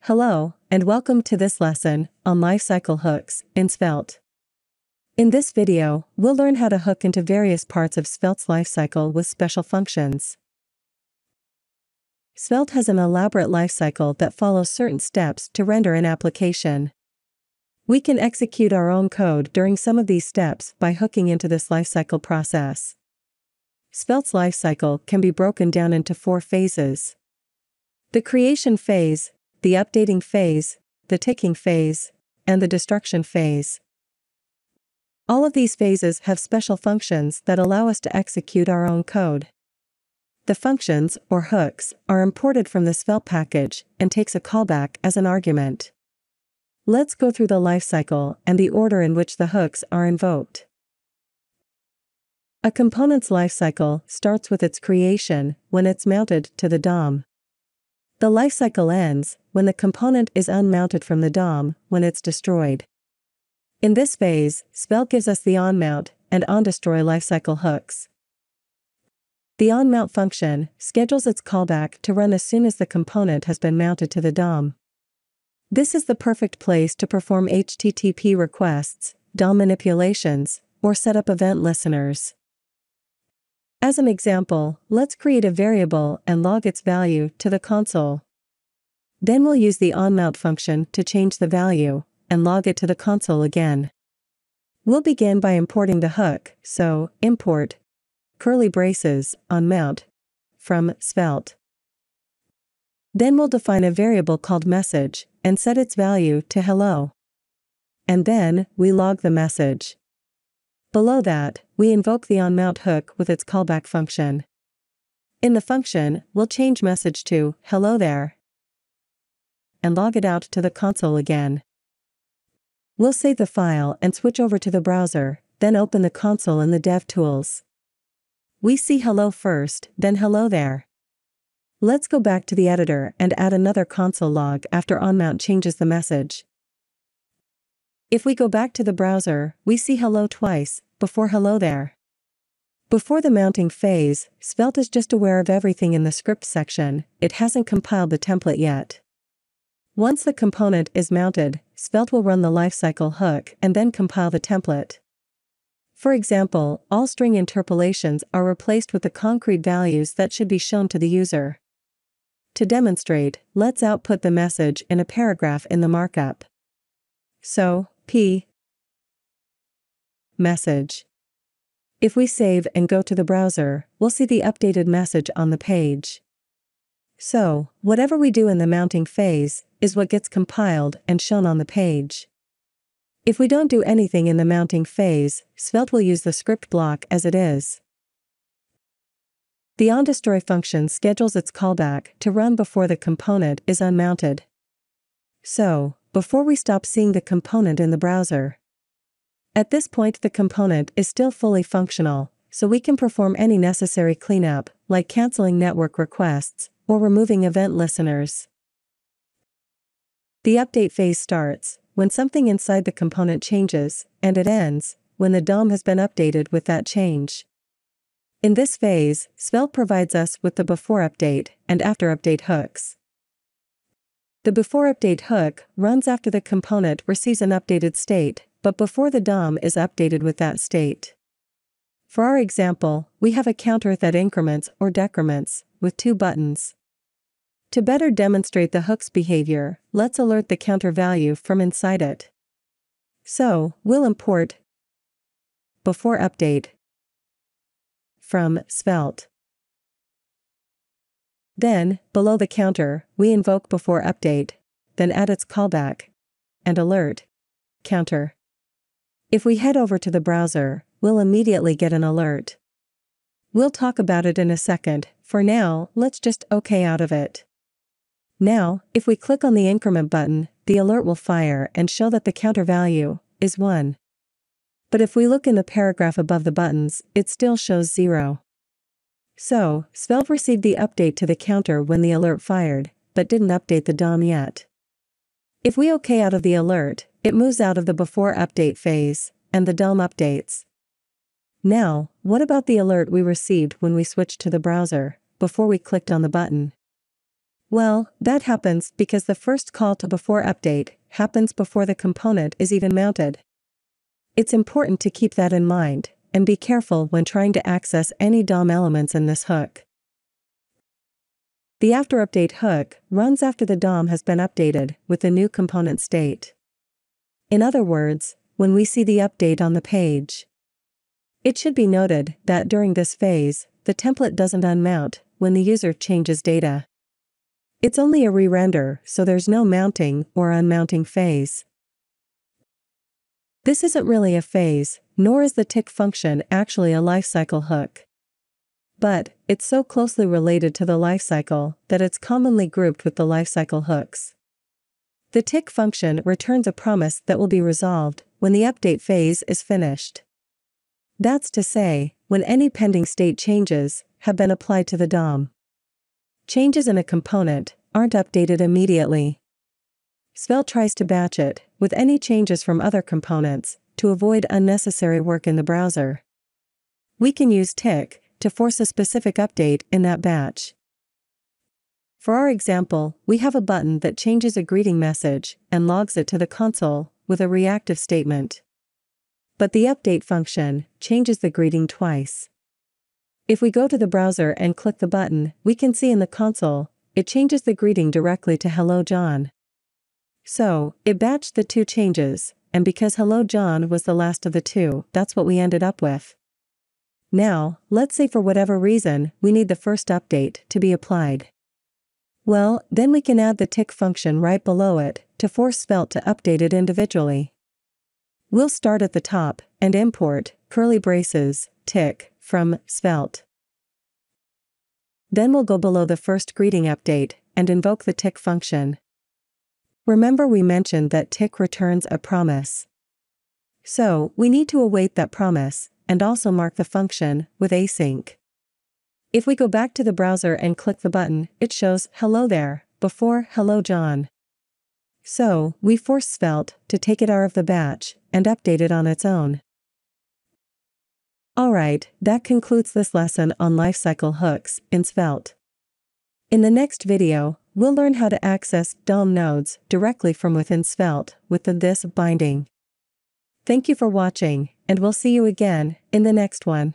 Hello, and welcome to this lesson on Lifecycle hooks in Svelte. In this video, we'll learn how to hook into various parts of Svelte's lifecycle with special functions. Svelte has an elaborate lifecycle that follows certain steps to render an application. We can execute our own code during some of these steps by hooking into this lifecycle process. Svelte's lifecycle can be broken down into 4 phases: the creation phase, the updating phase, the ticking phase, and the destruction phase. All of these phases have special functions that allow us to execute our own code. The functions, or hooks, are imported from the Svelte package and takes a callback as an argument. Let's go through the lifecycle and the order in which the hooks are invoked. A component's lifecycle starts with its creation when it's mounted to the DOM. The lifecycle ends when the component is unmounted from the DOM when it's destroyed. In this phase, Svelte gives us the onMount and onDestroy lifecycle hooks. The onMount function schedules its callback to run as soon as the component has been mounted to the DOM. This is the perfect place to perform HTTP requests, DOM manipulations, or set up event listeners. As an example, let's create a variable and log its value to the console. Then we'll use the onMount function to change the value and log it to the console again. We'll begin by importing the hook, so import curly braces onMount from Svelte. Then we'll define a variable called message and set its value to hello. And then we log the message. Below that, we invoke the onMount hook with its callback function. In the function, we'll change message to hello there and log it out to the console again. We'll save the file and switch over to the browser, then open the console in the DevTools. We see hello first, then hello there. Let's go back to the editor and add another console log after onMount changes the message. If we go back to the browser, we see hello twice, before hello there. Before the mounting phase, Svelte is just aware of everything in the script section, it hasn't compiled the template yet. Once the component is mounted, Svelte will run the lifecycle hook and then compile the template. For example, all string interpolations are replaced with the concrete values that should be shown to the user. To demonstrate, let's output the message in a paragraph in the markup. So, p message. If we save and go to the browser, we'll see the updated message on the page. So, whatever we do in the mounting phase is what gets compiled and shown on the page. If we don't do anything in the mounting phase, Svelte will use the script block as it is. The onDestroy function schedules its callback to run before the component is unmounted. So, before we stop seeing the component in the browser. At this point the component is still fully functional, so we can perform any necessary cleanup, like canceling network requests, or removing event listeners. The update phase starts when something inside the component changes, and it ends when the DOM has been updated with that change. In this phase, Svelte provides us with the beforeUpdate and afterUpdate hooks. The beforeUpdate hook runs after the component receives an updated state, but before the DOM is updated with that state. For our example, we have a counter that increments or decrements, with 2 buttons. To better demonstrate the hook's behavior, let's alert the counter value from inside it. So, we'll import beforeUpdate from Svelte. Then, below the counter, we invoke beforeUpdate, then add its callback and alert counter. If we head over to the browser, we'll immediately get an alert. We'll talk about it in a second. For now, let's just OK out of it. Now, if we click on the increment button, the alert will fire and show that the counter value is 1. But if we look in the paragraph above the buttons, it still shows 0. So, Svelte received the update to the counter when the alert fired, but didn't update the DOM yet. If we OK out of the alert, it moves out of the beforeUpdate phase, and the DOM updates. Now, what about the alert we received when we switched to the browser, before we clicked on the button? Well, that happens because the first call to beforeUpdate happens before the component is even mounted. It's important to keep that in mind, and be careful when trying to access any DOM elements in this hook. The afterUpdate hook runs after the DOM has been updated with the new component state. In other words, when we see the update on the page. It should be noted that during this phase, the template doesn't unmount when the user changes data. It's only a re-render, so there's no mounting or unmounting phase. This isn't really a phase, nor is the tick function actually a lifecycle hook. But it's so closely related to the lifecycle that it's commonly grouped with the lifecycle hooks. The tick function returns a promise that will be resolved when the update phase is finished. That's to say, when any pending state changes have been applied to the DOM. Changes in a component aren't updated immediately. Svelte tries to batch it with any changes from other components to avoid unnecessary work in the browser. We can use tick to force a specific update in that batch. For our example, we have a button that changes a greeting message and logs it to the console with a reactive statement. But the update function changes the greeting twice. If we go to the browser and click the button, we can see in the console, it changes the greeting directly to Hello John. So, it batched the two changes, and because Hello John was the last of the two, that's what we ended up with. Now, let's say for whatever reason, we need the first update to be applied. Well, then we can add the tick function right below it to force Svelte to update it individually. We'll start at the top and import curly braces tick from Svelte. Then we'll go below the first greeting update and invoke the tick function. Remember we mentioned that tick returns a promise. So, we need to await that promise and also mark the function with async. If we go back to the browser and click the button, it shows hello there before Hello John. So, we force Svelte to take it out of the batch and update it on its own. Alright, that concludes this lesson on lifecycle hooks in Svelte. In the next video, we'll learn how to access DOM nodes directly from within Svelte with the this binding. Thank you for watching, and we'll see you again in the next one.